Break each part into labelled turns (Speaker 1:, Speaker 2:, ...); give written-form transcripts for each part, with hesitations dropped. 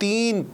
Speaker 1: 3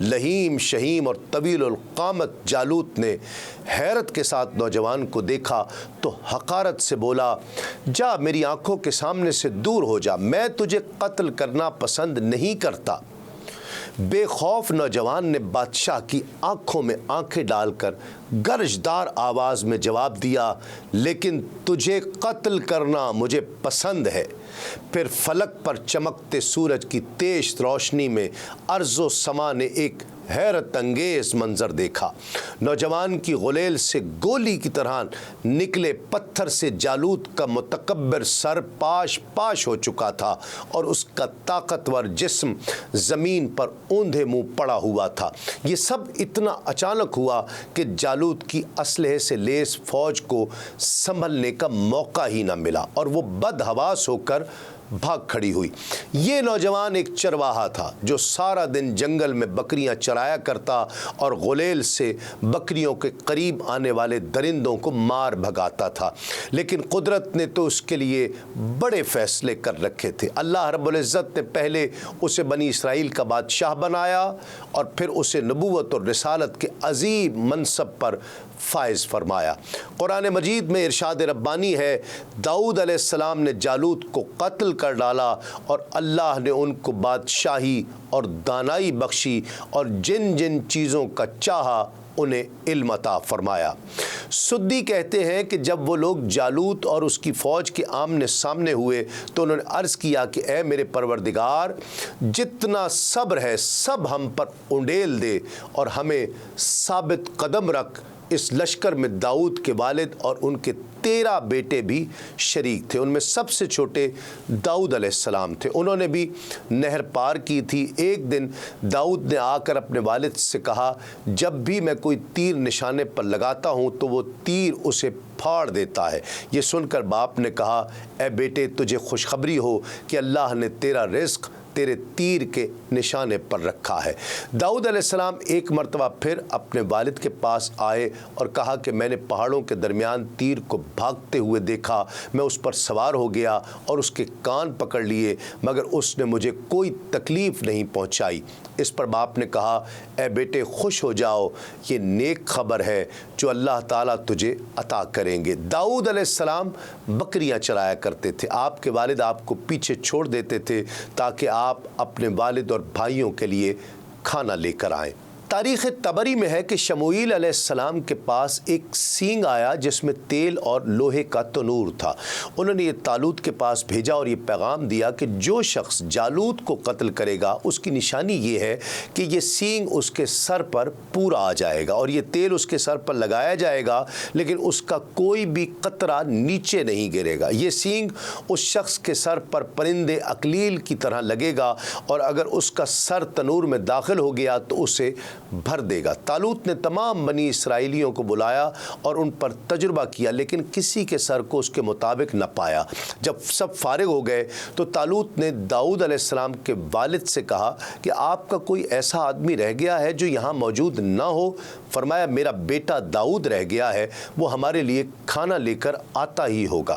Speaker 1: لہیم شہیم اور طویل القامت جالوت نے حیرت کے ساتھ نوجوان کو دیکھا تو حقارت سے بولا، جا میری آنکھوں کے سامنے سے دور ہو جا، میں تجھے قتل کرنا پسند نہیں کرتا۔ بے خوف نوجوان نے بادشاہ کی آنکھوں میں آنکھیں ڈال کر گرجدار آواز میں جواب دیا، لیکن تجھے قتل کرنا مجھے پسند ہے۔ پھر فلک پر چمکتے سورج کی تیز روشنی میں ارض و سما نے ایک حیرت انگیز منظر دیکھا۔ نوجوان کی غلیل سے گولی کی طرح نکلے پتھر سے جالوت کا متکبر سر پاش پاش ہو چکا تھا اور اس کا طاقتور جسم زمین پر اوندھے منہ پڑا ہوا تھا۔ یہ سب اتنا اچانک ہوا کہ جالوت کی اسلحے سے لیس فوج کو سنبھلنے کا موقع ہی نہ ملا اور وہ بدحواس ہو کر بھاگ کھڑی ہوئی۔ یہ نوجوان ایک چرواہا تھا جو سارا دن جنگل میں بکریاں چرایا کرتا اور غلیل سے بکریوں کے قریب آنے والے درندوں کو مار بھگاتا تھا، لیکن قدرت نے تو اس کے لیے بڑے فیصلے کر رکھے تھے۔ اللہ رب العزت نے پہلے اسے بنی اسرائیل کا بادشاہ بنایا اور پھر اسے نبوت اور رسالت کے عظیم منصب پر فائز فرمایا۔ قرآن مجید میں ارشاد ربانی ہے، داؤد علیہ السلام نے جالوت کو قتل کر ڈالا اور اللہ نے ان کو بادشاہی اور دانائی بخشی اور جن جن چیزوں کا چاہا انہیں علم عطا فرمایا۔ سدی کہتے ہیں کہ جب وہ لوگ جالوت اور اس کی فوج کے آمنے سامنے ہوئے تو انہوں نے عرض کیا کہ اے میرے پروردگار، جتنا صبر ہے سب ہم پر انڈیل دے اور ہمیں ثابت قدم رکھ۔ اس لشکر میں داؤد کے والد اور ان کے 13 بیٹے بھی شریک تھے، ان میں سب سے چھوٹے داؤد علیہ السلام تھے۔ انہوں نے بھی نہر پار کی تھی۔ ایک دن داؤد نے آ کر اپنے والد سے کہا، جب بھی میں کوئی تیر نشانے پر لگاتا ہوں تو وہ تیر اسے پھاڑ دیتا ہے۔ یہ سن کر باپ نے کہا، اے بیٹے، تجھے خوشخبری ہو کہ اللہ نے تیرا رزق تیرے تیر کے نشانے پر رکھا ہے۔ داؤد علیہ السلام ایک مرتبہ پھر اپنے والد کے پاس آئے اور کہا کہ میں نے پہاڑوں کے درمیان تیر کو بھاگتے ہوئے دیکھا، میں اس پر سوار ہو گیا اور اس کے کان پکڑ لیے مگر اس نے مجھے کوئی تکلیف نہیں پہنچائی۔ اس پر باپ نے کہا، اے بیٹے خوش ہو جاؤ، یہ نیک خبر ہے جو اللہ تعالیٰ تجھے عطا کریں گے۔ داؤد علیہ السلام بکریاں چرایا کرتے تھے۔ آپ کے والد آپ کو پیچھے چھوڑ دیتے تھے تاکہ آپ اپنے والد اور بھائیوں کے لیے کھانا لے کر آئیں۔ تاریخ طبری میں ہے کہ شموئیل علیہ السلام کے پاس ایک سینگ آیا جس میں تیل اور لوہے کا تنور تھا۔ انہوں نے یہ طالوت کے پاس بھیجا اور یہ پیغام دیا کہ جو شخص جالوت کو قتل کرے گا اس کی نشانی یہ ہے کہ یہ سینگ اس کے سر پر پورا آ جائے گا اور یہ تیل اس کے سر پر لگایا جائے گا، لیکن اس کا کوئی بھی قطرہ نیچے نہیں گرے گا۔ یہ سینگ اس شخص کے سر پر پرندے اقلیل کی طرح لگے گا اور اگر اس کا سر تنور میں داخل ہو گیا تو اسے بھر دے گا۔ طالوت نے تمام بنی اسرائیلیوں کو بلایا اور ان پر تجربہ کیا، لیکن کسی کے سر کو اس کے مطابق نہ پایا۔ جب سب فارغ ہو گئے تو طالوت نے داؤد علیہ السلام کے والد سے کہا کہ آپ کا کوئی ایسا آدمی رہ گیا ہے جو یہاں موجود نہ ہو؟ فرمایا، میرا بیٹا داؤد رہ گیا ہے، وہ ہمارے لیے کھانا لے کر آتا ہی ہوگا۔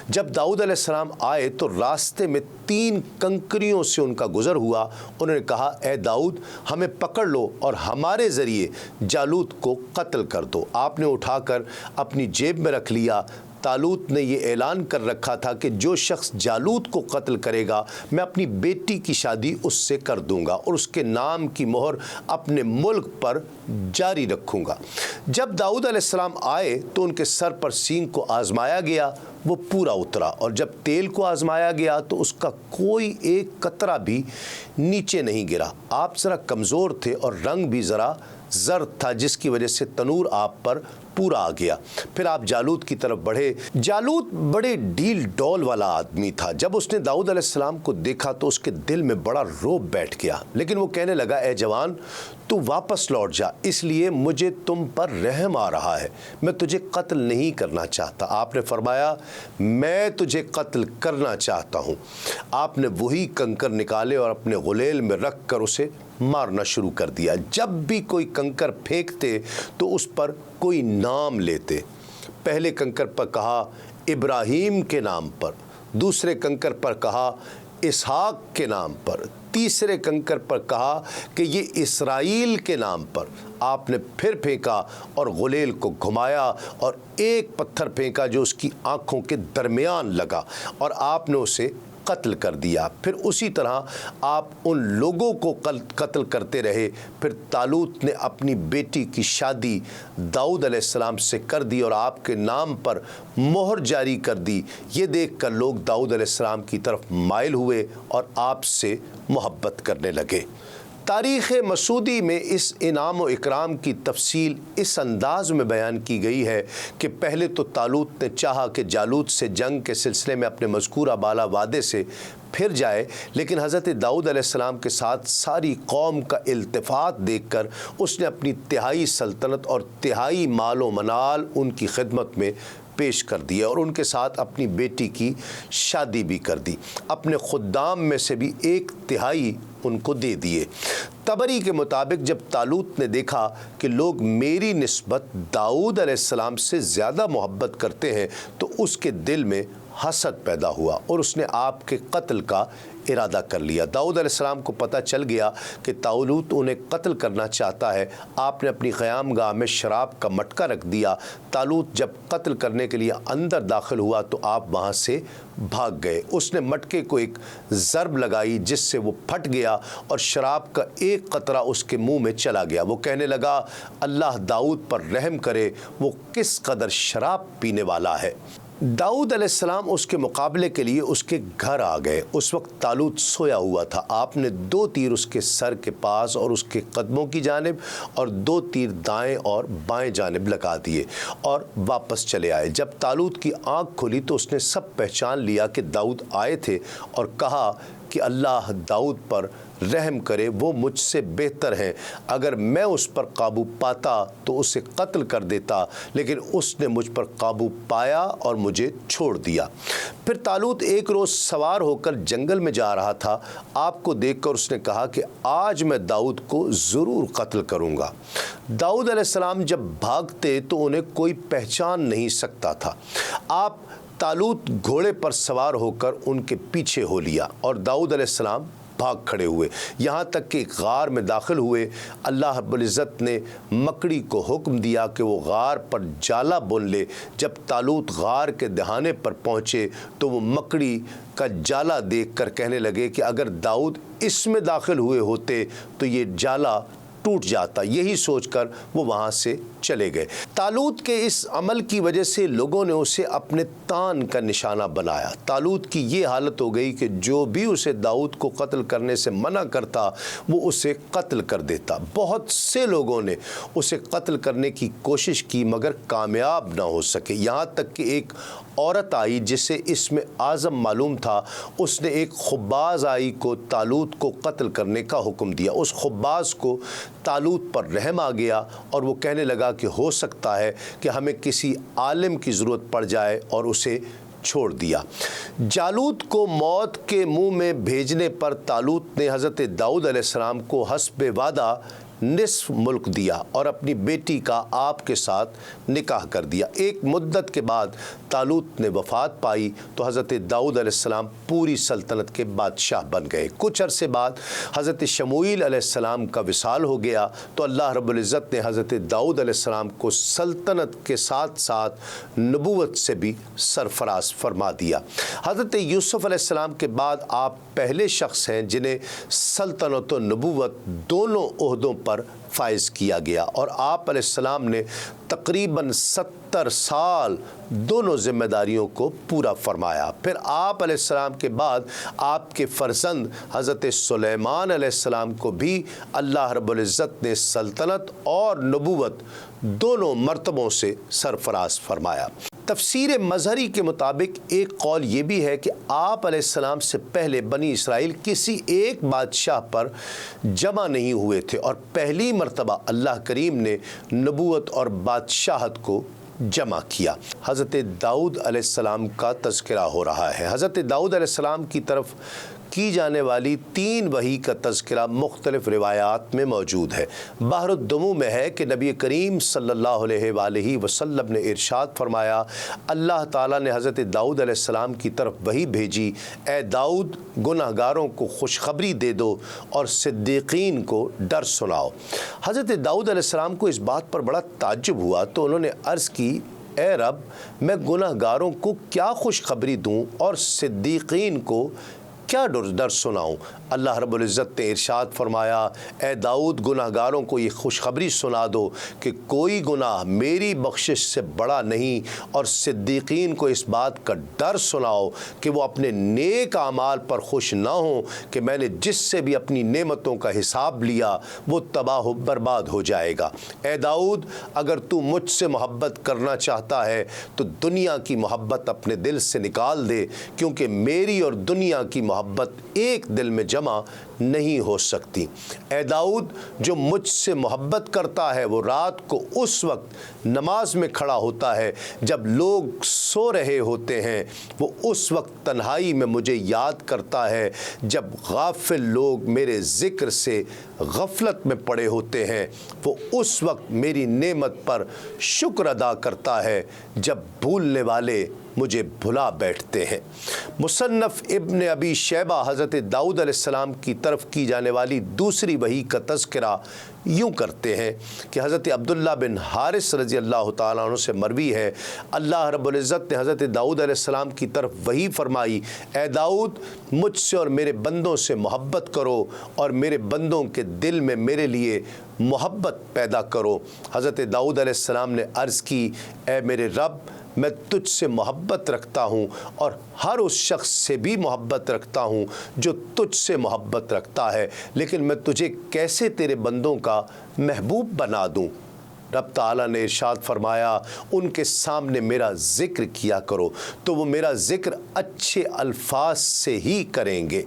Speaker 1: جب داؤد علیہ السلام آئے تو راستے میں 3 کنکریوں سے ان کا گزر ہوا۔ انہوں نے کہا، اے داؤد، ہمیں پکڑ لو اور ہمارے ذریعے جالوت کو قتل کر دو۔ آپ نے اٹھا کر اپنی جیب میں رکھ لیا۔ طالوت نے یہ اعلان کر رکھا تھا کہ جو شخص جالوت کو قتل کرے گا میں اپنی بیٹی کی شادی اس سے کر دوں گا اور اس کے نام کی مہر اپنے ملک پر جاری رکھوں گا۔ جب داؤد علیہ السلام آئے تو ان کے سر پر سینگ کو آزمایا گیا، وہ پورا اترا، اور جب تیل کو آزمایا گیا تو اس کا کوئی ایک قطرہ بھی نیچے نہیں گرا۔ آپ ذرا کمزور تھے اور رنگ بھی ذرا زرد تھا جس کی وجہ سے تنور آپ پر پورا آ گیا۔ پھر آپ جالوت کی طرف بڑھے۔ جالوت بڑے ڈیل ڈول والا آدمی تھا۔ جب اس نے داؤد علیہ السلام کو دیکھا تو اس کے دل میں بڑا روب بیٹھ گیا، لیکن وہ کہنے لگا، اے جوان، تو واپس لوٹ جا، اس لیے مجھے تم پر رحم آ رہا ہے، میں تجھے قتل نہیں کرنا چاہتا۔ آپ نے فرمایا، میں تجھے قتل کرنا چاہتا ہوں۔ آپ نے وہی کنکر نکالے اور اپنے غلیل میں رکھ کر اسے مارنا شروع کر دیا۔ جب بھی کوئی کنکر پھینکتے تو اس پر کوئی نام لیتے۔ پہلے کنکر پر کہا ابراہیم کے نام پر، دوسرے کنکر پر کہا اسحاق کے نام پر، تیسرے کنکر پر کہا کہ یہ اسرائیل کے نام پر، آپ نے پھر پھینکا اور غلیل کو گھمایا اور ایک پتھر پھینکا جو اس کی آنکھوں کے درمیان لگا اور آپ نے اسے قتل کر دیا۔ پھر اسی طرح آپ ان لوگوں کو قتل کرتے رہے۔ پھر طالوت نے اپنی بیٹی کی شادی داؤد علیہ السلام سے کر دی اور آپ کے نام پر مہر جاری کر دی۔ یہ دیکھ کر لوگ داؤد علیہ السلام کی طرف مائل ہوئے اور آپ سے محبت کرنے لگے۔ تاریخ مسعودی میں اس انعام و اکرام کی تفصیل اس انداز میں بیان کی گئی ہے کہ پہلے تو طالوت نے چاہا کہ جالوت سے جنگ کے سلسلے میں اپنے مذکورہ بالا وعدے سے پھر جائے، لیکن حضرت داؤد علیہ السلام کے ساتھ ساری قوم کا التفات دیکھ کر اس نے اپنی تہائی سلطنت اور تہائی مال و منال ان کی خدمت میں پیش کر دیا اور ان کے ساتھ اپنی بیٹی کی شادی بھی کر دی، اپنے خدام میں سے بھی 1/3 ان کو دے دیے۔ طبری کے مطابق جب طالوت نے دیکھا کہ لوگ میری نسبت داؤد علیہ السلام سے زیادہ محبت کرتے ہیں تو اس کے دل میں حسد پیدا ہوا اور اس نے آپ کے قتل کا ارادہ کر لیا۔ داؤد علیہ السلام کو پتہ چل گیا کہ طالوت انہیں قتل کرنا چاہتا ہے۔ آپ نے اپنی قیام گاہ میں شراب کا مٹکا رکھ دیا۔ طالوت جب قتل کرنے کے لیے اندر داخل ہوا تو آپ وہاں سے بھاگ گئے۔ اس نے مٹکے کو ایک ضرب لگائی جس سے وہ پھٹ گیا اور شراب کا ایک قطرہ اس کے منہ میں چلا گیا۔ وہ کہنے لگا، اللہ داؤد پر رحم کرے، وہ کس قدر شراب پینے والا ہے۔ داؤد علیہ السلام اس کے مقابلے کے لیے اس کے گھر آ گئے۔ اس وقت طالوت سویا ہوا تھا۔ آپ نے 2 تیر اس کے سر کے پاس اور اس کے قدموں کی جانب اور 2 تیر دائیں اور بائیں جانب لگا دیے اور واپس چلے آئے۔ جب طالوت کی آنکھ کھلی تو اس نے سب پہچان لیا کہ داؤد آئے تھے اور کہا کہ اللہ داؤد پر رحم کرے، وہ مجھ سے بہتر ہیں، اگر میں اس پر قابو پاتا تو اسے قتل کر دیتا، لیکن اس نے مجھ پر قابو پایا اور مجھے چھوڑ دیا۔ پھر طالوت ایک روز سوار ہو کر جنگل میں جا رہا تھا۔ آپ کو دیکھ کر اس نے کہا کہ آج میں داؤد کو ضرور قتل کروں گا۔ داؤد علیہ السلام جب بھاگتے تو انہیں کوئی پہچان نہیں سکتا تھا۔ آپ طالوت گھوڑے پر سوار ہو کر ان کے پیچھے ہو لیا اور داؤد علیہ السلام بھاگ کھڑے ہوئے، یہاں تک کہ ایک غار میں داخل ہوئے۔ اللہ رب العزت نے مکڑی کو حکم دیا کہ وہ غار پر جالا بن لے۔ جب طالوت غار کے دہانے پر پہنچے تو وہ مکڑی کا جالا دیکھ کر کہنے لگے کہ اگر داؤد اس میں داخل ہوئے ہوتے تو یہ جالا ٹوٹ جاتا۔ یہی سوچ کر وہ وہاں سے چلے گئے۔ طالوت کے اس عمل کی وجہ سے لوگوں نے اسے اپنے تان کا نشانہ بنایا۔ طالوت کی یہ حالت ہو گئی کہ جو بھی اسے داؤد کو قتل کرنے سے منع کرتا وہ اسے قتل کر دیتا۔ بہت سے لوگوں نے اسے قتل کرنے کی کوشش کی مگر کامیاب نہ ہو سکے، یہاں تک کہ ایک عورت آئی جسے اسم اعظم معلوم تھا۔ اس نے ایک خباز آئی کو طالوت کو قتل کرنے کا حکم دیا۔ اس خباز کو طالوت پر رحم آ گیا اور وہ کہنے لگا کہ ہو سکتا ہے کہ ہمیں کسی عالم کی ضرورت پڑ جائے اور اسے چھوڑ دیا۔ جالوت کو موت کے منہ میں بھیجنے پر طالوت نے حضرت داؤد علیہ السلام کو حسب وعدہ نصف ملک دیا اور اپنی بیٹی کا آپ کے ساتھ نکاح کر دیا۔ ایک مدت کے بعد طالوت نے وفات پائی تو حضرت داؤد علیہ السلام پوری سلطنت کے بادشاہ بن گئے۔ کچھ عرصے بعد حضرت شموئیل علیہ السلام کا وصال ہو گیا تو اللہ رب العزت نے حضرت داؤد علیہ السلام کو سلطنت کے ساتھ ساتھ نبوت سے بھی سرفراز فرما دیا۔ حضرت یوسف علیہ السلام کے بعد آپ پہلے شخص ہیں جنہیں سلطنت و نبوت دونوں عہدوں پر فائز کیا گیا اور آپ علیہ السلام نے تقریباً 70 سال دونوں ذمہ داریوں کو پورا فرمایا۔ پھر آپ علیہ السلام کے بعد آپ کے فرزند حضرت سلیمان علیہ السلام کو بھی اللہ رب العزت نے سلطنت اور نبوت دونوں مرتبوں سے سرفراز فرمایا۔ تفسیر مظہری کے مطابق ایک قول یہ بھی ہے کہ آپ علیہ السلام سے پہلے بنی اسرائیل کسی ایک بادشاہ پر جمع نہیں ہوئے تھے اور پہلی مرتبہ اللہ کریم نے نبوت اور بادشاہت کو جمع کیا۔ حضرت داؤد علیہ السلام کا تذکرہ ہو رہا ہے۔ حضرت داؤد علیہ السلام کی طرف کی جانے والی 3 وحی کا تذکرہ مختلف روایات میں موجود ہے۔ بحر الدموع میں ہے کہ نبی کریم صلی اللہ علیہ وآلہ وسلم نے ارشاد فرمایا، اللہ تعالیٰ نے حضرت داؤد علیہ السلام کی طرف وحی بھیجی، اے داؤد گناہ گاروں کو خوشخبری دے دو اور صدیقین کو ڈر سناؤ۔ حضرت داؤد علیہ السلام کو اس بات پر بڑا تعجب ہوا تو انہوں نے عرض کی، اے رب میں گناہ گاروں کو کیا خوشخبری دوں اور صدیقین کو کیا ڈر سناؤں؟ اللہ رب العزت نے ارشاد فرمایا، اے داؤد گناہ گاروں کو یہ خوشخبری سنا دو کہ کوئی گناہ میری بخشش سے بڑا نہیں، اور صدیقین کو اس بات کا ڈر سناؤ کہ وہ اپنے نیک اعمال پر خوش نہ ہوں کہ میں نے جس سے بھی اپنی نعمتوں کا حساب لیا وہ تباہ و برباد ہو جائے گا۔ اے داؤد اگر تو مجھ سے محبت کرنا چاہتا ہے تو دنیا کی محبت اپنے دل سے نکال دے، کیونکہ میری اور دنیا کی محبت ایک دل میں جمع نہیں ہو سکتی۔ اے داؤد جو مجھ سے محبت کرتا ہے وہ رات کو اس وقت نماز میں کھڑا ہوتا ہے جب لوگ سو رہے ہوتے ہیں، وہ اس وقت تنہائی میں مجھے یاد کرتا ہے جب غافل لوگ میرے ذکر سے غفلت میں پڑے ہوتے ہیں، وہ اس وقت میری نعمت پر شکر ادا کرتا ہے جب بھولنے والے مجھے بھلا بیٹھتے ہیں۔ مصنف ابن ابی شیبہ حضرت داؤد علیہ السلام کی طرف کی جانے والی دوسری وحی کا تذکرہ یوں کرتے ہیں کہ حضرت عبداللہ بن حارث رضی اللہ تعالیٰ عنہ سے مروی ہے، اللہ رب العزت نے حضرت داؤد علیہ السلام کی طرف وحی فرمائی، اے داؤد مجھ سے اور میرے بندوں سے محبت کرو اور میرے بندوں کے دل میں میرے لیے محبت پیدا کرو۔ حضرت داؤد علیہ السلام نے عرض کی، اے میرے رب میں تجھ سے محبت رکھتا ہوں اور ہر اس شخص سے بھی محبت رکھتا ہوں جو تجھ سے محبت رکھتا ہے، لیکن میں تجھے کیسے تیرے بندوں کا محبوب بنا دوں؟ رب تعالیٰ نے ارشاد فرمایا، ان کے سامنے میرا ذکر کیا کرو تو وہ میرا ذکر اچھے الفاظ سے ہی کریں گے۔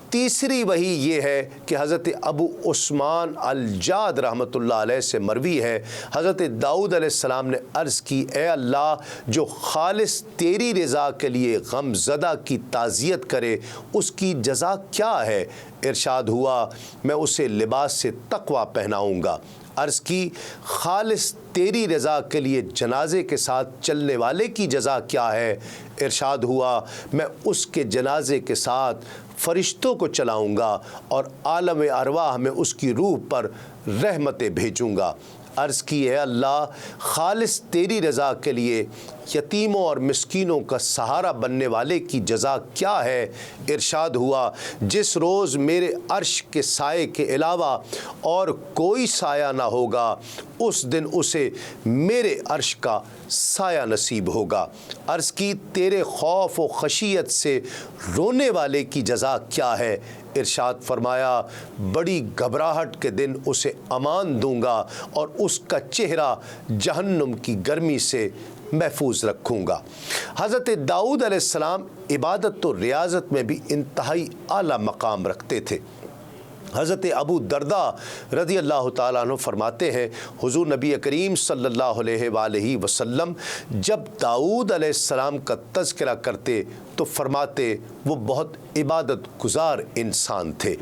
Speaker 1: تیسری وحی یہ ہے کہ حضرت ابو عثمان الجاد رحمۃ اللہ علیہ سے مروی ہے، حضرت داؤد علیہ السلام نے عرض کی، اے اللہ جو خالص تیری رضا کے لیے غم زدہ کی تعزیت کرے اس کی جزا کیا ہے؟ ارشاد ہوا، میں اسے لباس سے تقوی پہناؤں گا۔ عرض کی، خالص تیری رضا کے لیے جنازے کے ساتھ چلنے والے کی جزا کیا ہے؟ ارشاد ہوا، میں اس کے جنازے کے ساتھ فرشتوں کو چلاؤں گا اور عالم ارواح میں اس کی روح پر رحمتیں بھیجوں گا۔ عرض کی، اے اللہ خالص تیری رضا کے لیے یتیموں اور مسکینوں کا سہارا بننے والے کی جزا کیا ہے؟ ارشاد ہوا، جس روز میرے عرش کے سائے کے علاوہ اور کوئی سایہ نہ ہوگا اس دن اسے میرے عرش کا سایہ نصیب ہوگا۔ عرض کی، تیرے خوف و خشیت سے رونے والے کی جزا کیا ہے؟ ارشاد فرمایا، بڑی گھبراہٹ کے دن اسے امان دوں گا اور اس کا چہرہ جہنم کی گرمی سے محفوظ رکھوں گا۔ حضرت داؤد علیہ السلام عبادت و ریاضت میں بھی انتہائی اعلیٰ مقام رکھتے تھے۔ حضرت ابو درداء رضی اللہ تعالیٰ عنہ فرماتے ہیں، حضور نبی کریم صلی اللہ علیہ وآلہ وسلم جب داؤد علیہ السلام کا تذکرہ کرتے تو فرماتے وہ بہت عبادت گزار انسان تھے۔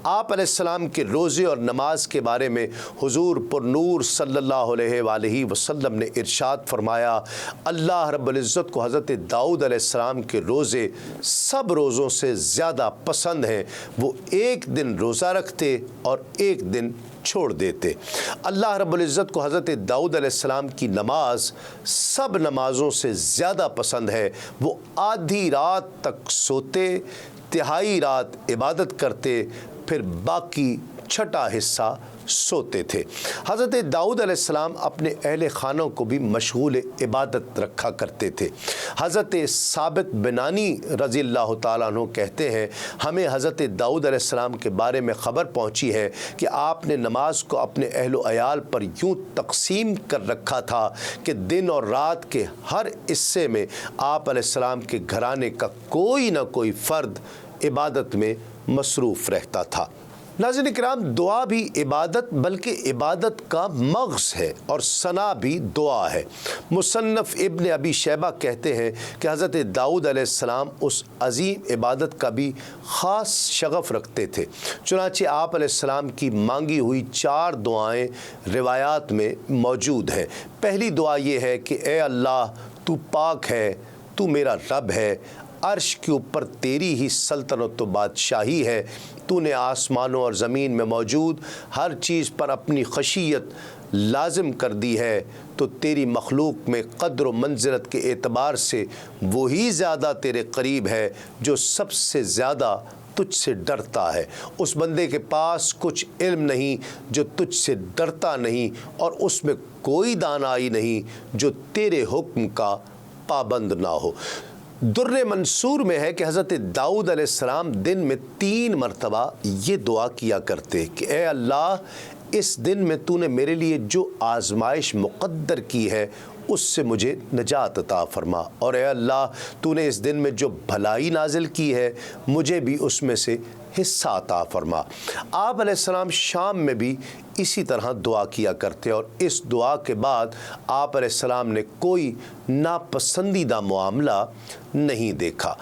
Speaker 1: آپ علیہ السلام کے روزے اور نماز کے بارے میں حضور پر نور صلی اللہ علیہ وآلہ وسلم نے ارشاد فرمایا، اللہ رب العزت کو حضرت داؤد علیہ السلام کے روزے سب روزوں سے زیادہ پسند ہیں، وہ ایک دن روزہ رکھتے اور ایک دن چھوڑ دیتے۔ اللہ رب العزت کو حضرت داؤد علیہ السلام کی نماز سب نمازوں سے زیادہ پسند ہے، وہ آدھی رات تک سوتے، تہائی رات عبادت کرتے، پھر باقی چھٹا حصہ سوتے تھے۔ حضرت داؤد علیہ السلام اپنے اہل خانوں کو بھی مشغول عبادت رکھا کرتے تھے۔ حضرت ثابت بنانی رضی اللہ تعالیٰ عنہ کہتے ہیں، ہمیں حضرت داؤد علیہ السلام کے بارے میں خبر پہنچی ہے کہ آپ نے نماز کو اپنے اہل و عیال پر یوں تقسیم کر رکھا تھا کہ دن اور رات کے ہر حصے میں آپ علیہ السلام کے گھرانے کا کوئی نہ کوئی فرد عبادت میں مصروف رہتا تھا۔ ناظرین کرام، دعا بھی عبادت بلکہ عبادت کا مغز ہے اور ثنا بھی دعا ہے۔ مصنف ابن ابی شیبہ کہتے ہیں کہ حضرت داؤد علیہ السلام اس عظیم عبادت کا بھی خاص شغف رکھتے تھے۔ چنانچہ آپ علیہ السلام کی مانگی ہوئی 4 دعائیں روایات میں موجود ہیں۔ پہلی دعا یہ ہے کہ اے اللہ، تو پاک ہے، تو میرا رب ہے، عرش کے اوپر تیری ہی سلطنت و بادشاہی ہے، تو نے آسمانوں اور زمین میں موجود ہر چیز پر اپنی خشیت لازم کر دی ہے، تو تیری مخلوق میں قدر و منزلت کے اعتبار سے وہی زیادہ تیرے قریب ہے جو سب سے زیادہ تجھ سے ڈرتا ہے۔ اس بندے کے پاس کچھ علم نہیں جو تجھ سے ڈرتا نہیں، اور اس میں کوئی دانائی نہیں جو تیرے حکم کا پابند نہ ہو۔ در منصور میں ہے کہ حضرت داؤد علیہ السلام دن میں 3 مرتبہ یہ دعا کیا کرتے کہ اے اللہ، اس دن میں تو نے میرے لیے جو آزمائش مقدر کی ہے اس سے مجھے نجات عطا فرما، اور اے اللہ، تو نے اس دن میں جو بھلائی نازل کی ہے مجھے بھی اس میں سے حصہ عطا فرما۔ آپ علیہ السلام شام میں بھی اسی طرح دعا کیا کرتے، اور اس دعا کے بعد آپ علیہ السلام نے کوئی ناپسندیدہ معاملہ نہیں دیکھا۔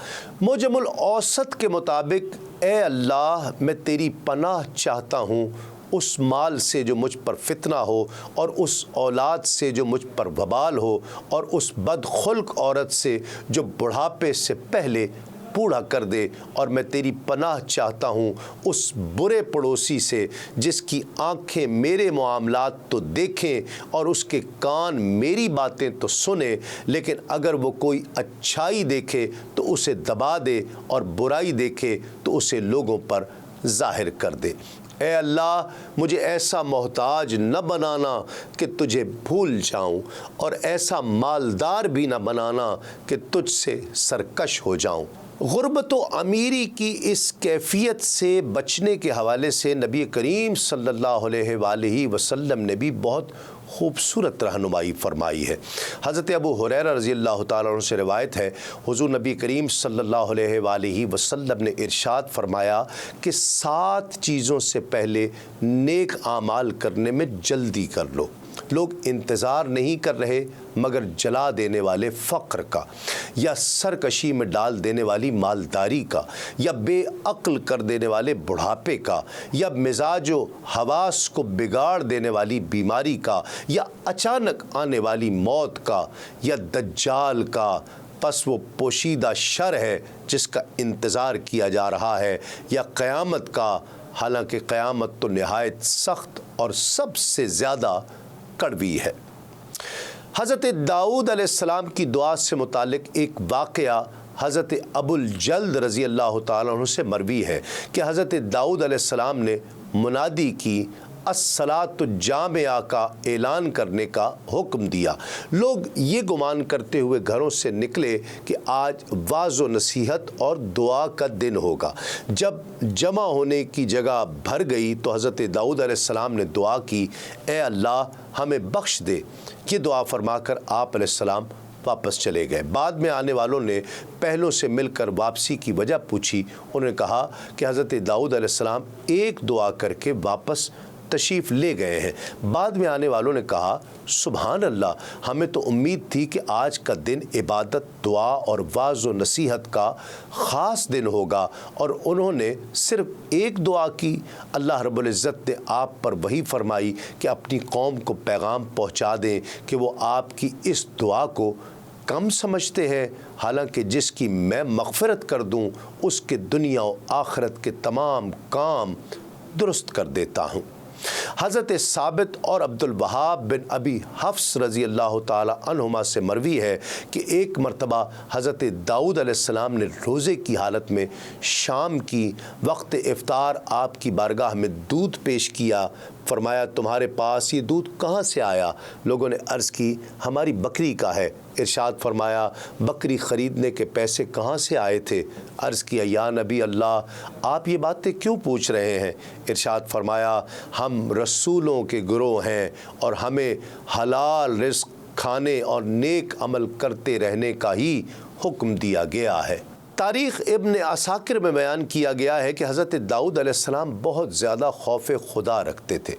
Speaker 1: موجم الاوسط کے مطابق اے اللہ، میں تیری پناہ چاہتا ہوں اس مال سے جو مجھ پر فتنہ ہو، اور اس اولاد سے جو مجھ پر وبال ہو، اور اس بدخلق عورت سے جو بڑھاپے سے پہلے بوڑھا کر دے، اور میں تیری پناہ چاہتا ہوں اس برے پڑوسی سے جس کی آنکھیں میرے معاملات تو دیکھیں اور اس کے کان میری باتیں تو سنیں، لیکن اگر وہ کوئی اچھائی دیکھے تو اسے دبا دے، اور برائی دیکھے تو اسے لوگوں پر ظاہر کر دے۔ اے اللہ، مجھے ایسا محتاج نہ بنانا کہ تجھے بھول جاؤں، اور ایسا مالدار بھی نہ بنانا کہ تجھ سے سرکش ہو جاؤں۔ غربت و امیری کی اس کیفیت سے بچنے کے حوالے سے نبی کریم صلی اللہ علیہ وآلہ وسلم نے بھی بہت خوبصورت رہنمائی فرمائی ہے۔ حضرت ابو ہریرہ رضی اللہ تعالیٰ عنہ سے روایت ہے، حضور نبی کریم صلی اللہ علیہ وآلہ وسلم نے ارشاد فرمایا کہ 7 چیزوں سے پہلے نیک اعمال کرنے میں جلدی کر لو۔ لوگ انتظار نہیں کر رہے مگر جلا دینے والے فقر کا، یا سرکشی میں ڈال دینے والی مالداری کا، یا بے عقل کر دینے والے بڑھاپے کا، یا مزاج و حواس کو بگاڑ دینے والی بیماری کا، یا اچانک آنے والی موت کا، یا دجال کا۔ پس وہ پوشیدہ شر ہے جس کا انتظار کیا جا رہا ہے، یا قیامت کا، حالانکہ قیامت تو نہایت سخت اور سب سے زیادہ کڑوی ہے۔ حضرت داؤد علیہ السلام کی دعا سے متعلق ایک واقعہ حضرت ابو الجلد رضی اللہ تعالیٰ عنہ سے مروی ہے کہ حضرت داؤد علیہ السلام نے منادی کی، الصلاۃ الجامعہ کا اعلان کرنے کا حکم دیا۔ لوگ یہ گمان کرتے ہوئے گھروں سے نکلے کہ آج واعظ و نصیحت اور دعا کا دن ہوگا۔ جب جمع ہونے کی جگہ بھر گئی تو حضرت داؤد علیہ السلام نے دعا کی، اے اللہ، ہمیں بخش دے۔ یہ دعا فرما کر آپ علیہ السلام واپس چلے گئے۔ بعد میں آنے والوں نے پہلوں سے مل کر واپسی کی وجہ پوچھی۔ انہوں نے کہا کہ حضرت داؤد علیہ السلام ایک دعا کر کے واپس تشریف لے گئے ہیں۔ بعد میں آنے والوں نے کہا، سبحان اللہ، ہمیں تو امید تھی کہ آج کا دن عبادت، دعا اور واعظ و نصیحت کا خاص دن ہوگا، اور انہوں نے صرف ایک دعا کی۔ اللہ رب العزت نے آپ پر وحی فرمائی کہ اپنی قوم کو پیغام پہنچا دیں کہ وہ آپ کی اس دعا کو کم سمجھتے ہیں، حالانکہ جس کی میں مغفرت کر دوں اس کے دنیا و آخرت کے تمام کام درست کر دیتا ہوں۔ حضرت ثابت اور عبد الوہاب بن ابی حفص رضی اللہ تعالی عنہما سے مروی ہے کہ ایک مرتبہ حضرت داؤد علیہ السلام نے روزے کی حالت میں شام کی وقت افطار آپ کی بارگاہ میں دودھ پیش کیا۔ فرمایا، تمہارے پاس یہ دودھ کہاں سے آیا؟ لوگوں نے عرض کی، ہماری بکری کا ہے۔ ارشاد فرمایا، بکری خریدنے کے پیسے کہاں سے آئے تھے؟ عرض کیا، یا نبی اللہ، آپ یہ باتیں کیوں پوچھ رہے ہیں؟ ارشاد فرمایا، ہم رسولوں کے گروہ ہیں اور ہمیں حلال رزق کھانے اور نیک عمل کرتے رہنے کا ہی حکم دیا گیا ہے۔ تاریخ ابن عساکر میں بیان کیا گیا ہے کہ حضرت داؤد علیہ السلام بہت زیادہ خوف خدا رکھتے تھے۔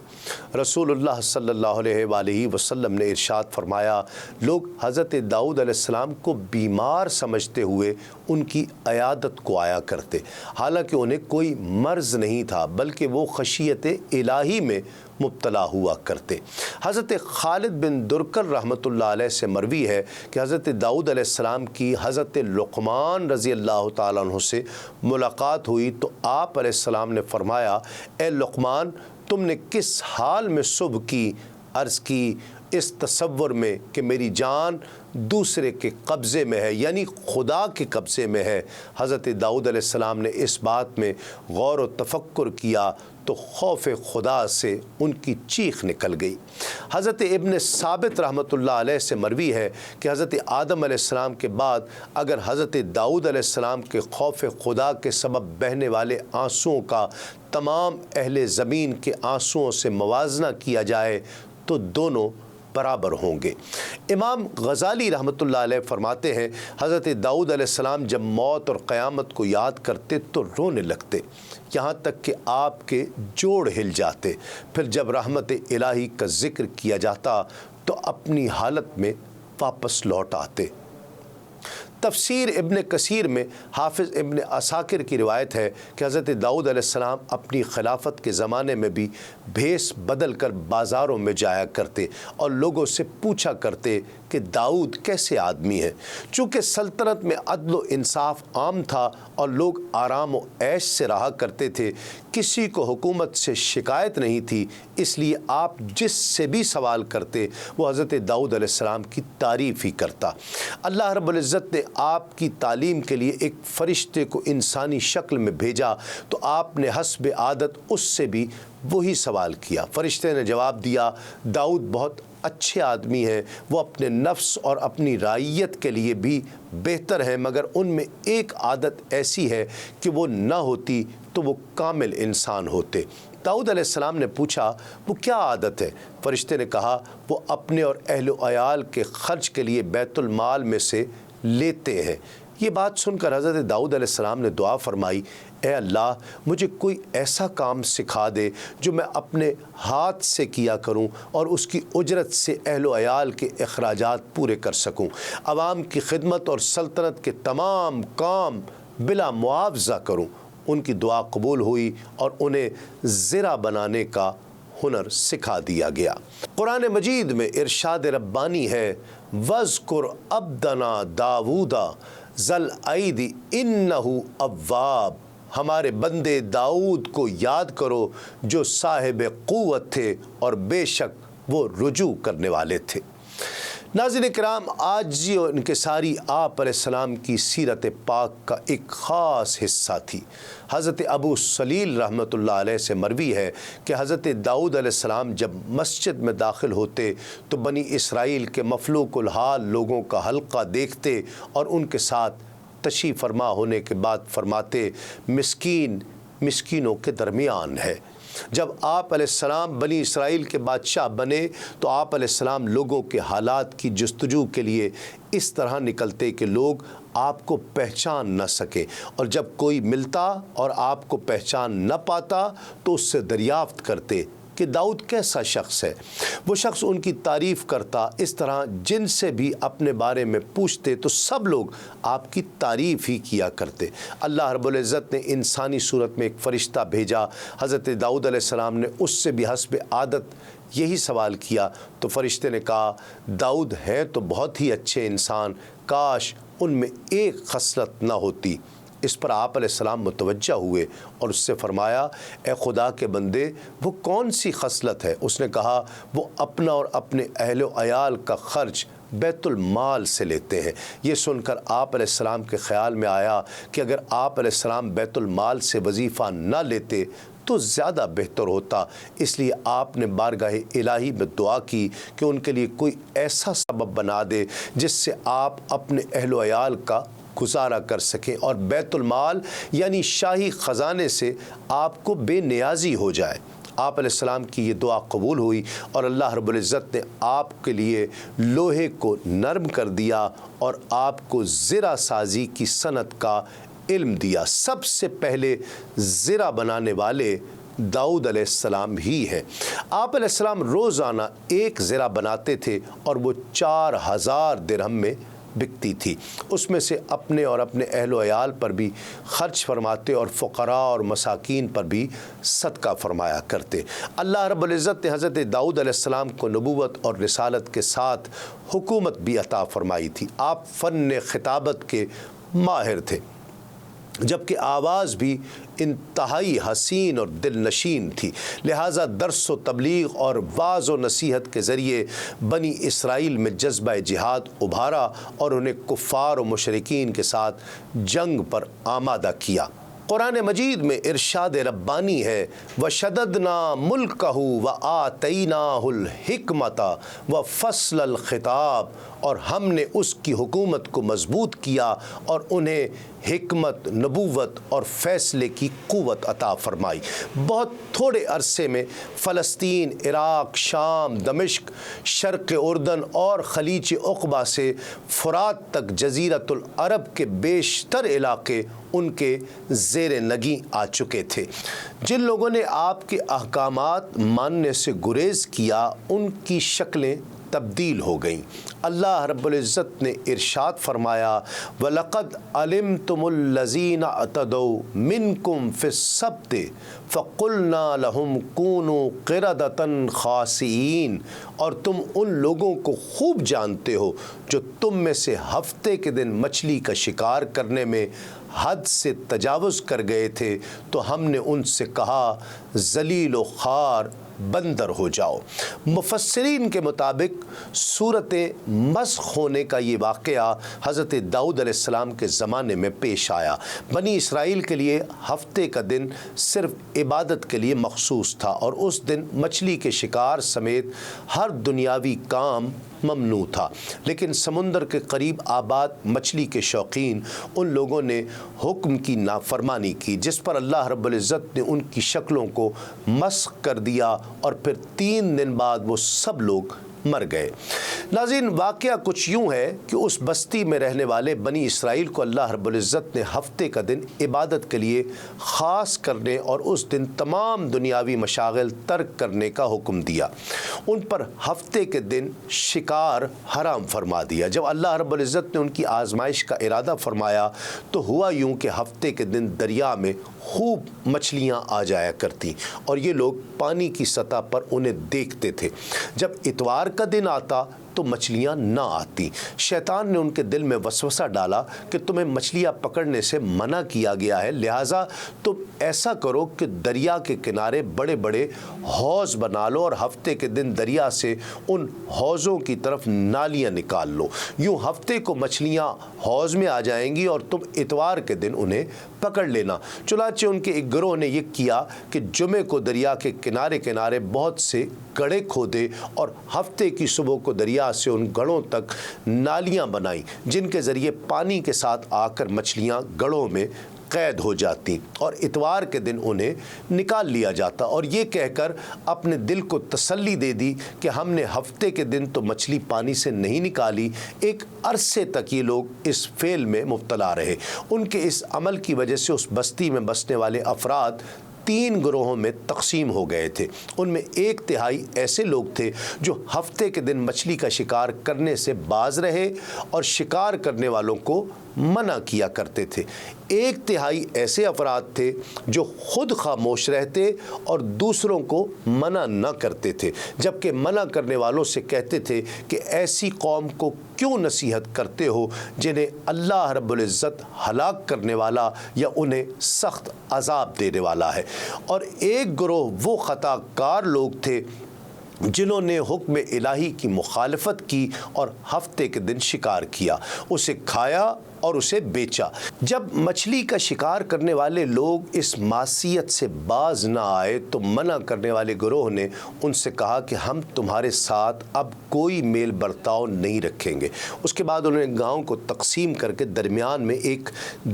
Speaker 1: رسول اللہ صلی اللہ علیہ وآلہ وسلم نے ارشاد فرمایا، لوگ حضرت داؤد علیہ السلام کو بیمار سمجھتے ہوئے ان کی عیادت کو آیا کرتے، حالانکہ انہیں کوئی مرض نہیں تھا بلکہ وہ خشیت الہی میں مبتلا ہوا کرتے۔ حضرت خالد بن درکر رحمۃ اللہ علیہ سے مروی ہے کہ حضرت داؤد علیہ السلام کی حضرت لقمان رضی اللہ تعالیٰ عنہ سے ملاقات ہوئی تو آپ علیہ السلام نے فرمایا، اے لقمان، تم نے کس حال میں صبح کی؟ عرض کی، اس تصور میں کہ میری جان دوسرے کے قبضے میں ہے، یعنی خدا کے قبضے میں ہے۔ حضرت داؤد علیہ السلام نے اس بات میں غور و تفکر کیا تو خوف خدا سے ان کی چیخ نکل گئی۔ حضرت ابن ثابت رحمۃ اللہ علیہ سے مروی ہے کہ حضرت آدم علیہ السلام کے بعد اگر حضرت داؤد علیہ السلام کے خوف خدا کے سبب بہنے والے آنسوؤں کا تمام اہل زمین کے آنسوؤں سے موازنہ کیا جائے تو دونوں برابر ہوں گے۔ امام غزالی رحمۃ اللہ علیہ فرماتے ہیں، حضرت داؤد علیہ السلام جب موت اور قیامت کو یاد کرتے تو رونے لگتے، یہاں تک کہ آپ کے جوڑ ہل جاتے۔ پھر جب رحمت الہی کا ذکر کیا جاتا تو اپنی حالت میں واپس لوٹ آتے۔ تفسیر ابن کثیر میں حافظ ابن عساکر کی روایت ہے کہ حضرت داؤد علیہ السلام اپنی خلافت کے زمانے میں بھی بھیس بدل کر بازاروں میں جایا کرتے اور لوگوں سے پوچھا کرتے کہ داؤد کیسے آدمی ہے۔ چونکہ سلطنت میں عدل و انصاف عام تھا اور لوگ آرام و عیش سے رہا کرتے تھے، کسی کو حکومت سے شکایت نہیں تھی، اس لیے آپ جس سے بھی سوال کرتے وہ حضرت داؤد علیہ السلام کی تعریف ہی کرتا۔ اللہ رب العزت نے آپ کی تعلیم کے لیے ایک فرشتے کو انسانی شکل میں بھیجا تو آپ نے حسب عادت اس سے بھی وہی سوال کیا۔ فرشتے نے جواب دیا، داؤد بہت اچھے آدمی ہیں، وہ اپنے نفس اور اپنی رعیت کے لیے بھی بہتر ہیں، مگر ان میں ایک عادت ایسی ہے کہ وہ نہ ہوتی تو وہ کامل انسان ہوتے۔ داؤد علیہ السلام نے پوچھا، وہ کیا عادت ہے؟ فرشتے نے کہا، وہ اپنے اور اہل و عیال کے خرچ کے لیے بیت المال میں سے لیتے ہیں۔ یہ بات سن کر حضرت داؤد علیہ السلام نے دعا فرمائی، اے اللہ، مجھے کوئی ایسا کام سکھا دے جو میں اپنے ہاتھ سے کیا کروں اور اس کی اجرت سے اہل و عیال کے اخراجات پورے کر سکوں، عوام کی خدمت اور سلطنت کے تمام کام بلا معاوضہ کروں۔ ان کی دعا قبول ہوئی اور انہیں زرہ بنانے کا ہنر سکھا دیا گیا۔ قرآن مجید میں ارشاد ربانی ہے، وَاذْكُرْ عَبْدَنَا دَاوُودَ ذَا الْأَيْدِ إِنَّهُ أَوَّابٌ، ہمارے بندے داؤد کو یاد کرو جو صاحب قوت تھے اور بے شک وہ رجوع کرنے والے تھے۔ ناظرین کرام، عاجزی اور انکساری آپ علیہ السلام کی سیرت پاک کا ایک خاص حصہ تھی۔ حضرت ابو سلیل رحمۃ اللہ علیہ سے مروی ہے کہ حضرت داؤد علیہ السلام جب مسجد میں داخل ہوتے تو بنی اسرائیل کے مفلوق الحال لوگوں کا حلقہ دیکھتے اور ان کے ساتھ تشریف فرما ہونے کے بعد فرماتے، مسکین مسکینوں کے درمیان ہے۔ جب آپ علیہ السلام بنی اسرائیل کے بادشاہ بنے تو آپ علیہ السلام لوگوں کے حالات کی جستجو کے لیے اس طرح نکلتے کہ لوگ آپ کو پہچان نہ سکے، اور جب کوئی ملتا اور آپ کو پہچان نہ پاتا تو اس سے دریافت کرتے کہ داؤد کیسا شخص ہے۔ وہ شخص ان کی تعریف کرتا، اس طرح جن سے بھی اپنے بارے میں پوچھتے تو سب لوگ آپ کی تعریف ہی کیا کرتے۔ اللہ رب العزت نے انسانی صورت میں ایک فرشتہ بھیجا، حضرت داؤد علیہ السلام نے اس سے بھی حسب عادت یہی سوال کیا تو فرشتے نے کہا، داؤد ہیں تو بہت ہی اچھے انسان، کاش ان میں ایک خصلت نہ ہوتی۔ اس پر آپ علیہ السلام متوجہ ہوئے اور اس سے فرمایا، اے خدا کے بندے، وہ کون سی خصلت ہے؟ اس نے کہا، وہ اپنا اور اپنے اہل و عیال کا خرچ بیت المال سے لیتے ہیں۔ یہ سن کر آپ علیہ السلام کے خیال میں آیا کہ اگر آپ علیہ السلام بیت المال سے وظیفہ نہ لیتے تو زیادہ بہتر ہوتا، اس لیے آپ نے بارگاہ الہی میں دعا کی کہ ان کے لیے کوئی ایسا سبب بنا دے جس سے آپ اپنے اہل و عیال کا گزارا کر سکیں اور بیت المال یعنی شاہی خزانے سے آپ کو بے نیازی ہو جائے۔ آپ علیہ السلام کی یہ دعا قبول ہوئی اور اللہ رب العزت نے آپ کے لیے لوہے کو نرم کر دیا اور آپ کو زرہ سازی کی صنعت کا علم دیا۔ سب سے پہلے زرہ بنانے والے داؤد علیہ السلام ہی ہیں۔ آپ علیہ السلام روزانہ ایک زرہ بناتے تھے اور وہ 4000 درہم میں بکتی تھی۔ اس میں سے اپنے اور اپنے اہل و عیال پر بھی خرچ فرماتے اور فقراء اور مساکین پر بھی صدقہ فرمایا کرتے۔ اللہ رب العزت نے حضرت داؤد علیہ السلام کو نبوت اور رسالت کے ساتھ حکومت بھی عطا فرمائی تھی۔ آپ فن خطابت کے ماہر تھے، جبکہ آواز بھی انتہائی حسین اور دل نشین تھی، لہٰذا درس و تبلیغ اور واعظ و نصیحت کے ذریعے بنی اسرائیل میں جذبہ جہاد ابھارا اور انہیں کفار و مشرکین کے ساتھ جنگ پر آمادہ کیا۔ قرآن مجید میں ارشاد ربانی ہے وَشَدَدْنَا مُلْكَهُ وَآتَيْنَاهُ الْحِكْمَةَ وَفَصْلَ الْخِطَابِ، اور ہم نے اس کی حکومت کو مضبوط کیا اور انہیں حکمت، نبوت اور فیصلے کی قوت عطا فرمائی۔ بہت تھوڑے عرصے میں فلسطین، عراق، شام، دمشق، شرق اردن اور خلیج عقبہ سے فرات تک جزیرۃ العرب کے بیشتر علاقے ان کے زیر نگیں آ چکے تھے۔ جن لوگوں نے آپ کے احکامات ماننے سے گریز کیا ان کی شکلیں تبدیل ہو گئیں۔ اللہ رب العزت نے ارشاد فرمایا وَلَقَدْ عَلِمْتُمُ الَّذِينَ اعْتَدَوْا مِنْكُمْ فِي السَّبْتِ فَقُلْنَا لَهُمْ كُونُوا قِرَدَةً خَاسِئِينَ، اور تم ان لوگوں کو خوب جانتے ہو جو تم میں سے ہفتے کے دن مچھلی کا شکار کرنے میں حد سے تجاوز کر گئے تھے تو ہم نے ان سے کہا ذلیل و خوار بندر ہو جاؤ۔ مفسرین کے مطابق صورت مسخ ہونے کا یہ واقعہ حضرت داؤد علیہ السلام کے زمانے میں پیش آیا۔ بنی اسرائیل کے لیے ہفتے کا دن صرف عبادت کے لیے مخصوص تھا اور اس دن مچھلی کے شکار سمیت ہر دنیاوی کام ممنوع تھا، لیکن سمندر کے قریب آباد مچھلی کے شوقین ان لوگوں نے حکم کی نافرمانی کی، جس پر اللہ رب العزت نے ان کی شکلوں کو مسخ کر دیا اور پھر 3 دن بعد وہ سب لوگ مر گئے۔ ناظرین، واقعہ کچھ یوں ہے کہ اس بستی میں رہنے والے بنی اسرائیل کو اللہ رب العزت نے ہفتے کا دن عبادت کے لیے خاص کرنے اور اس دن تمام دنیاوی مشاغل ترک کرنے کا حکم دیا۔ ان پر ہفتے کے دن شکار حرام فرما دیا۔ جب اللہ رب العزت نے ان کی آزمائش کا ارادہ فرمایا تو ہوا یوں کہ ہفتے کے دن دریا میں خوب مچھلیاں آ جایا کرتی اور یہ لوگ پانی کی سطح پر انہیں دیکھتے تھے۔ جب اتوار کا دن آتا تو مچھلیاں نہ آتی۔ شیطان نے ان کے دل میں وسوسہ ڈالا کہ تمہیں مچھلیاں پکڑنے سے منع کیا گیا ہے، لہٰذا تم ایسا کرو کہ دریا کے کنارے بڑے بڑے حوض بنا لو اور ہفتے کے دن دریا سے ان حوضوں کی طرف نالیاں نکال لو، یوں ہفتے کو مچھلیاں حوض میں آ جائیں گی اور تم اتوار کے دن انہیں پکڑ لینا۔ چنانچہ ان کے ایک گروہ نے یہ کیا کہ جمعے کو دریا کے کنارے کنارے بہت سے گڑھے کھودے اور ہفتے کی صبح کو دریا سے ان گڑھوں تک نالیاں بنائیں جن کے ذریعے پانی کے ساتھ آ کر مچھلیاں گڑھوں میں قید ہو جاتی اور اتوار کے دن انہیں نکال لیا جاتا، اور یہ کہہ کر اپنے دل کو تسلی دے دی کہ ہم نے ہفتے کے دن تو مچھلی پانی سے نہیں نکالی۔ ایک عرصے تک یہ لوگ اس فعل میں مبتلا رہے۔ ان کے اس عمل کی وجہ سے اس بستی میں بسنے والے افراد 3 گروہوں میں تقسیم ہو گئے تھے۔ ان میں 1/3 ایسے لوگ تھے جو ہفتے کے دن مچھلی کا شکار کرنے سے باز رہے اور شکار کرنے والوں کو منع کیا کرتے تھے۔ 1/3 ایسے افراد تھے جو خود خاموش رہتے اور دوسروں کو منع نہ کرتے تھے، جبکہ منع کرنے والوں سے کہتے تھے کہ ایسی قوم کو کیوں نصیحت کرتے ہو جنہیں اللہ رب العزت ہلاک کرنے والا یا انہیں سخت عذاب دینے والا ہے۔ اور ایک گروہ وہ خطا کار لوگ تھے جنہوں نے حکم الہی کی مخالفت کی اور ہفتے کے دن شکار کیا، اسے کھایا اور اسے بیچا۔ جب مچھلی کا شکار کرنے والے لوگ اس معصیت سے باز نہ آئے تو منع کرنے والے گروہ نے ان سے کہا کہ ہم تمہارے ساتھ اب کوئی میل برتاؤ نہیں رکھیں گے۔ اس کے بعد انہوں نے گاؤں کو تقسیم کر کے درمیان میں ایک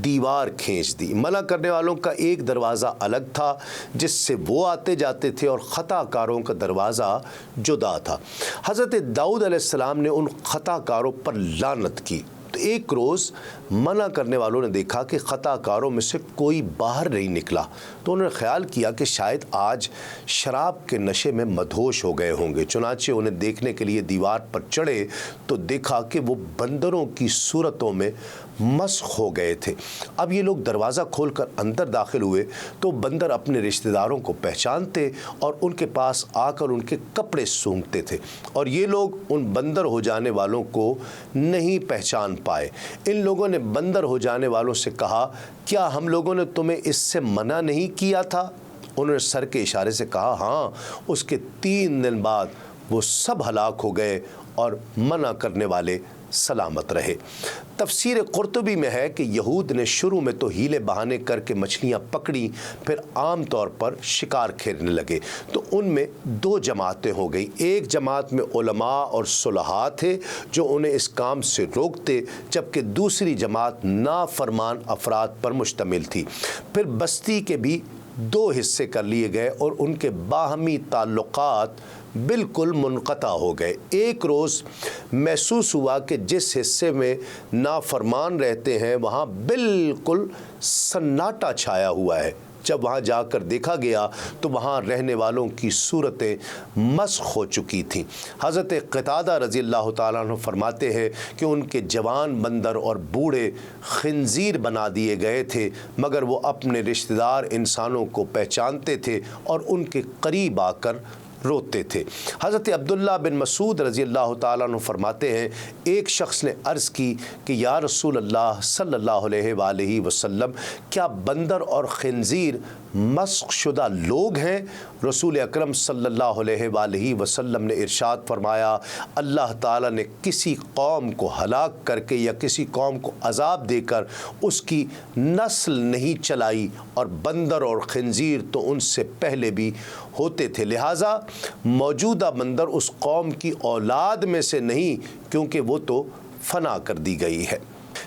Speaker 1: دیوار کھینچ دی۔ منع کرنے والوں کا ایک دروازہ الگ تھا جس سے وہ آتے جاتے تھے اور خطا کاروں کا دروازہ جدا تھا۔ حضرت داؤد علیہ السلام نے ان خطا کاروں پر لعنت کی۔ تو ایک روز منع کرنے والوں نے دیکھا کہ خطا کاروں میں سے کوئی باہر نہیں نکلا، تو انہوں نے خیال کیا کہ شاید آج شراب کے نشے میں مدہوش ہو گئے ہوں گے۔ چنانچہ انہیں دیکھنے کے لیے دیوار پر چڑھے تو دیکھا کہ وہ بندروں کی صورتوں میں مسخ ہو گئے تھے۔ اب یہ لوگ دروازہ کھول کر اندر داخل ہوئے تو بندر اپنے رشتہ داروں کو پہچانتے اور ان کے پاس آ کر ان کے کپڑے سونگھتے تھے، اور یہ لوگ ان بندر ہو جانے والوں کو نہیں پہچان پائے۔ ان لوگوں نے بندر ہو جانے والوں سے کہا، کیا ہم لوگوں نے تمہیں اس سے منع نہیں کیا تھا؟ انہوں نے سر کے اشارے سے کہا، ہاں۔ اس کے 3 دن بعد وہ سب ہلاک ہو گئے اور منع کرنے والے سلامت رہے۔ تفسیر قرطبی میں ہے کہ یہود نے شروع میں تو ہیلے بہانے کر کے مچھلیاں پکڑی، پھر عام طور پر شکار کھیلنے لگے، تو ان میں 2 جماعتیں ہو گئی۔ ایک جماعت میں علماء اور صلحاء تھے جو انہیں اس کام سے روکتے، جبکہ دوسری جماعت نافرمان افراد پر مشتمل تھی۔ پھر بستی کے بھی 2 حصے کر لیے گئے اور ان کے باہمی تعلقات بالکل منقطع ہو گئے۔ ایک روز محسوس ہوا کہ جس حصے میں نافرمان رہتے ہیں وہاں بالکل سناٹا چھایا ہوا ہے۔ جب وہاں جا کر دیکھا گیا تو وہاں رہنے والوں کی صورتیں مسخ ہو چکی تھیں۔ حضرت قتادہ رضی اللہ تعالیٰ عنہ فرماتے ہیں کہ ان کے جوان بندر اور بوڑھے خنزیر بنا دیے گئے تھے، مگر وہ اپنے رشتہ دار انسانوں کو پہچانتے تھے اور ان کے قریب آ کر روتے تھے۔ حضرت عبداللہ بن مسعود رضی اللہ تعالیٰ عنہ فرماتے ہیں، ایک شخص نے عرض کی کہ یا رسول اللہ صلی اللہ علیہ وآلہ وسلم، کیا بندر اور خنزیر مسخ شدہ لوگ ہیں؟ رسول اکرم صلی اللہ علیہ وآلہ وسلم نے ارشاد فرمایا، اللہ تعالیٰ نے کسی قوم کو ہلاک کر کے یا کسی قوم کو عذاب دے کر اس کی نسل نہیں چلائی، اور بندر اور خنزیر تو ان سے پہلے بھی ہوتے تھے، لہٰذا موجودہ بندر اس قوم کی اولاد میں سے نہیں، کیونکہ وہ تو فنا کر دی گئی ہے۔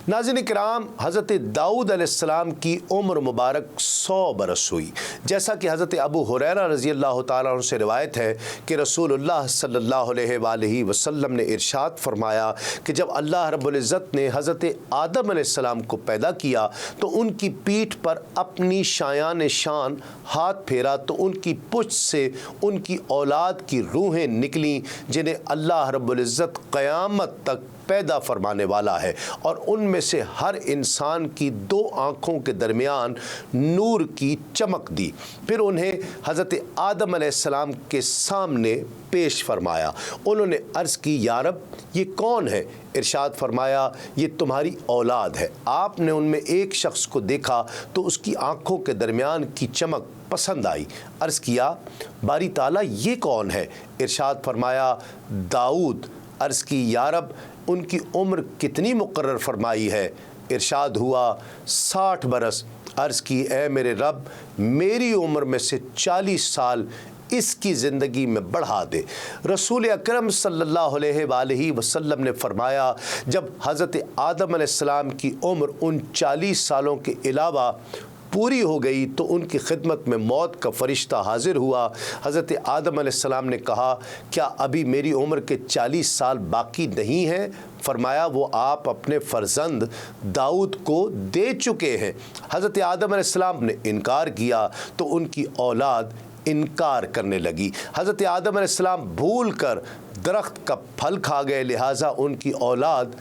Speaker 1: ناظرین کرام، حضرت داؤد علیہ السلام کی عمر مبارک 100 برس ہوئی، جیسا کہ حضرت ابو ہریرہ رضی اللہ تعالیٰ عنہ سے روایت ہے کہ رسول اللہ صلی اللہ علیہ وآلہ وسلم نے ارشاد فرمایا کہ جب اللہ رب العزت نے حضرت آدم علیہ السلام کو پیدا کیا تو ان کی پیٹھ پر اپنی شایان شان ہاتھ پھیرا تو ان کی پشت سے ان کی اولاد کی روحیں نکلیں جنہیں اللہ رب العزت قیامت تک پیدا فرمانے والا ہے، اور ان میں سے ہر انسان کی 2 آنکھوں کے درمیان نور کی چمک دی۔ پھر انہیں حضرت آدم علیہ السلام کے سامنے پیش فرمایا۔ انہوں نے عرض کی، یا رب یہ کون ہے؟ ارشاد فرمایا، یہ تمہاری اولاد ہے۔ آپ نے ان میں ایک شخص کو دیکھا تو اس کی آنکھوں کے درمیان کی چمک پسند آئی۔ عرض کیا، باری تعالیٰ یہ کون ہے؟ ارشاد فرمایا، داؤد۔ عرض کی، یا رب ان کی عمر کتنی مقرر فرمائی ہے؟ ارشاد ہوا 60 برس۔ عرض کی، اے میرے رب میری عمر میں سے 40 سال اس کی زندگی میں بڑھا دے۔ رسول اکرم صلی اللہ علیہ وآلہ وسلم نے فرمایا، جب حضرت آدم علیہ السلام کی عمر ان 40 سالوں کے علاوہ پوری ہو گئی تو ان کی خدمت میں موت کا فرشتہ حاضر ہوا۔ حضرت آدم علیہ السلام نے کہا، کیا ابھی میری عمر کے 40 سال باقی نہیں ہیں؟ فرمایا، وہ آپ اپنے فرزند داؤد کو دے چکے ہیں۔ حضرت آدم علیہ السلام نے انکار کیا تو ان کی اولاد انکار کرنے لگی۔ حضرت آدم علیہ السلام بھول کر درخت کا پھل کھا گئے، لہٰذا ان کی اولاد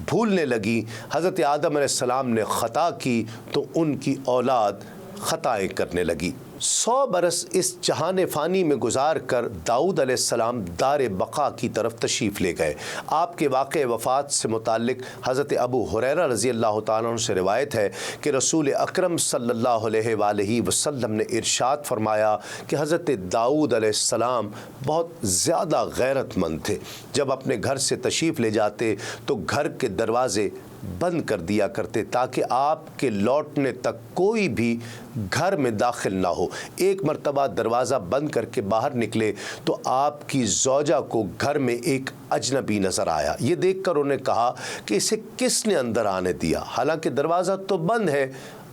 Speaker 1: بھولنے لگی۔ حضرت آدم علیہ السلام نے خطا کی تو ان کی اولاد خطائیں کرنے لگی۔ 100 برس اس جہان فانی میں گزار کر داؤد علیہ السلام دار بقا کی طرف تشریف لے گئے۔ آپ کے واقع وفات سے متعلق حضرت ابو ہریرہ رضی اللہ تعالیٰ عنہ سے روایت ہے کہ رسول اکرم صلی اللہ علیہ وآلہ وسلم نے ارشاد فرمایا کہ حضرت داؤد علیہ السلام بہت زیادہ غیرت مند تھے۔ جب اپنے گھر سے تشریف لے جاتے تو گھر کے دروازے بند کر دیا کرتے تاکہ آپ کے لوٹنے تک کوئی بھی گھر میں داخل نہ ہو۔ ایک مرتبہ دروازہ بند کر کے باہر نکلے تو آپ کی زوجہ کو گھر میں ایک اجنبی نظر آیا۔ یہ دیکھ کر انہوں نے کہا کہ اسے کس نے اندر آنے دیا؟ حالانکہ دروازہ تو بند ہے۔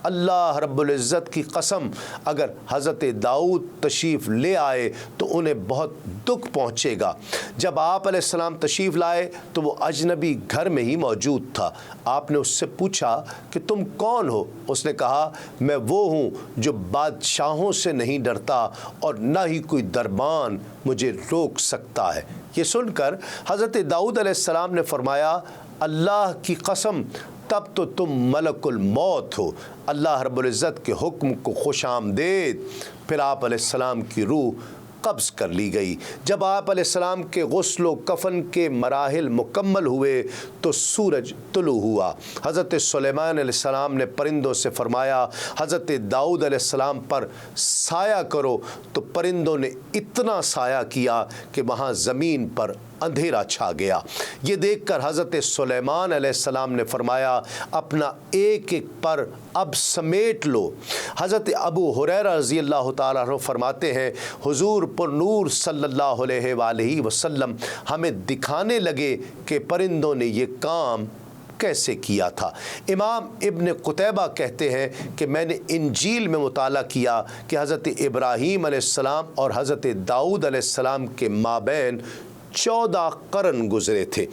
Speaker 1: اللہ رب العزت کی قسم اگر حضرت داؤد تشریف لے آئے تو انہیں بہت دکھ پہنچے گا۔ جب آپ علیہ السلام تشریف لائے تو وہ اجنبی گھر میں ہی موجود تھا۔ آپ نے اس سے پوچھا کہ تم کون ہو؟ اس نے کہا میں وہ ہوں جو بادشاہوں سے نہیں ڈرتا اور نہ ہی کوئی دربان مجھے روک سکتا ہے۔ یہ سن کر حضرت داؤد علیہ السلام نے فرمایا اللہ کی قسم تب تو تم ملک الموت ہو، اللہ رب العزت کے حکم کو خوش آمدید۔ پھر آپ علیہ السلام کی روح قبض کر لی گئی۔ جب آپ علیہ السلام کے غسل و کفن کے مراحل مکمل ہوئے تو سورج طلوع ہوا۔ حضرت سلیمان علیہ السلام نے پرندوں سے فرمایا حضرت داؤد علیہ السلام پر سایہ کرو، تو پرندوں نے اتنا سایہ کیا کہ وہاں زمین پر اندھیرا چھا گیا۔ یہ دیکھ کر حضرت سلیمان علیہ السلام نے فرمایا اپنا ایک ایک پر اب سمیٹ لو۔ حضرت ابو ہریرہ رضی اللہ تعالیٰ عنہ فرماتے ہیں حضور پر نور صلی اللہ علیہ وآلہ وسلم ہمیں دکھانے لگے کہ پرندوں نے یہ کام کیسے کیا تھا۔ امام ابن قتیبہ کہتے ہیں کہ میں نے انجیل میں مطالعہ کیا کہ حضرت ابراہیم علیہ السلام اور حضرت داؤد علیہ السلام کے مابین 14 قرن گزرے تھے۔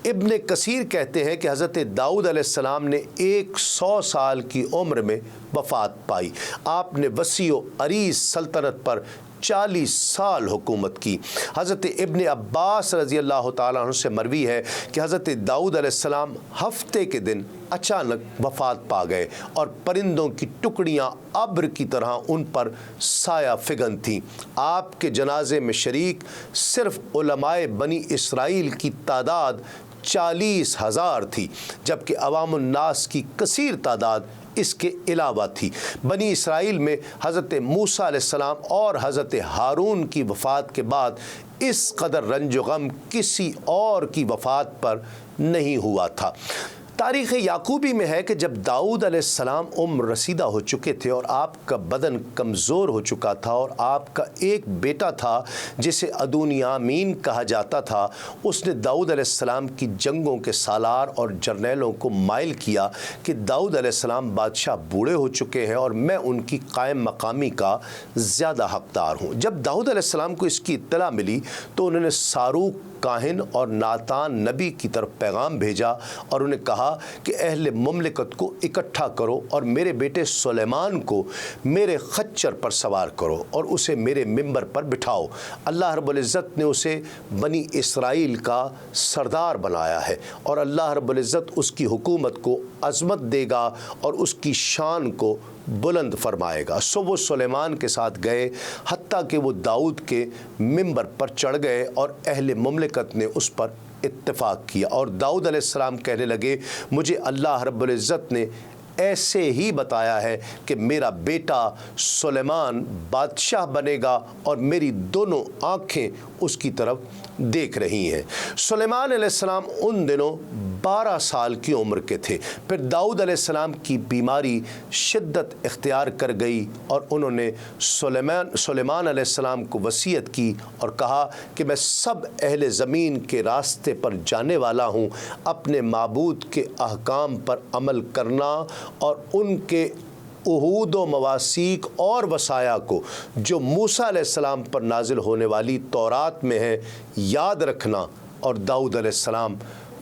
Speaker 1: ابن کثیر کہتے ہیں کہ حضرت داؤد علیہ السلام نے 100 سال کی عمر میں وفات پائی۔ آپ نے وسیع و عریض سلطنت پر 40 سال حکومت کی۔ حضرت ابن عباس رضی اللہ تعالیٰ عنہ سے مروی ہے کہ حضرت داؤد علیہ السلام ہفتے کے دن اچانک وفات پا گئے اور پرندوں کی ٹکڑیاں ابر کی طرح ان پر سایہ فگن تھیں۔ آپ کے جنازے میں شریک صرف علماء بنی اسرائیل کی تعداد 40,000 تھی، جبکہ عوام الناس کی کثیر تعداد اس کے علاوہ تھی۔ بنی اسرائیل میں حضرت موسیٰ علیہ السلام اور حضرت ہارون کی وفات کے بعد اس قدر رنج و غم کسی اور کی وفات پر نہیں ہوا تھا۔ تاریخ یعقوبی میں ہے کہ جب داؤد علیہ السلام عمر رسیدہ ہو چکے تھے اور آپ کا بدن کمزور ہو چکا تھا اور آپ کا ایک بیٹا تھا جسے ادونیامین کہا جاتا تھا، اس نے داؤد علیہ السلام کی جنگوں کے سالار اور جرنیلوں کو مائل کیا کہ داؤد علیہ السلام بادشاہ بوڑھے ہو چکے ہیں اور میں ان کی قائم مقامی کا زیادہ حقدار ہوں۔ جب داؤد علیہ السلام کو اس کی اطلاع ملی تو انہوں نے ساروق کاہن اور ناتان نبی کی طرف پیغام بھیجا اور انہیں کہا کہ اہل مملکت کو اکٹھا کرو اور میرے بیٹے سلیمان کو میرے خچر پر سوار کرو اور اسے میرے ممبر پر بٹھاؤ۔ اللہ رب العزت نے اسے بنی اسرائیل کا سردار بنایا ہے اور اللہ رب العزت اس کی حکومت کو عظمت دے گا اور اس کی شان کو بلند فرمائے گا۔ سو وہ سلیمان کے ساتھ گئے حتیٰ کہ وہ داؤد کے ممبر پر چڑھ گئے اور اہل مملکت نے اس پر اتفاق کیا اور داؤد علیہ السلام کہنے لگے مجھے اللہ رب العزت نے ایسے ہی بتایا ہے کہ میرا بیٹا سلیمان بادشاہ بنے گا اور میری دونوں آنکھیں اس کی طرف دیکھ رہی ہیں۔ سلیمان علیہ السلام ان دنوں 12 سال کی عمر کے تھے۔ پھر داؤد علیہ السلام کی بیماری شدت اختیار کر گئی اور انہوں نے سلیمان علیہ السلام کو وصیت کی اور کہا کہ میں سب اہل زمین کے راستے پر جانے والا ہوں، اپنے معبود کے احکام پر عمل کرنا اور ان کے عہود و مواثیق اور وصایا کو جو موسیٰ علیہ السلام پر نازل ہونے والی تورات میں ہے یاد رکھنا۔ اور داؤد علیہ السلام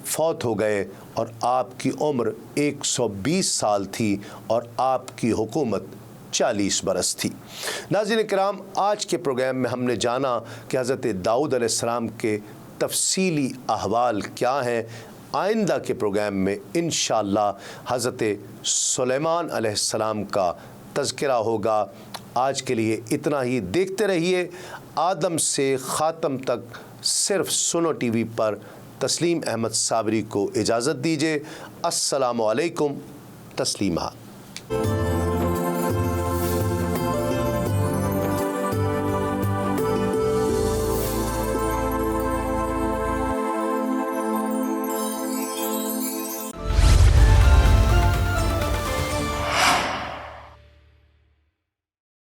Speaker 1: فوت ہو گئے اور آپ کی عمر 120 سال تھی اور آپ کی حکومت 40 برس تھی۔ ناظرین کرام، آج کے پروگرام میں ہم نے جانا کہ حضرت داؤد علیہ السلام کے تفصیلی احوال کیا ہیں۔ آئندہ کے پروگرام میں انشاءاللہ حضرت سلیمان علیہ السلام کا تذکرہ ہوگا۔ آج کے لیے اتنا ہی۔ دیکھتے رہیے آدم سے خاتم تک صرف سنو ٹی وی پر۔ تسلیم احمد صابری کو اجازت دیجیے۔ السلام علیکم۔ تسلیمہ۔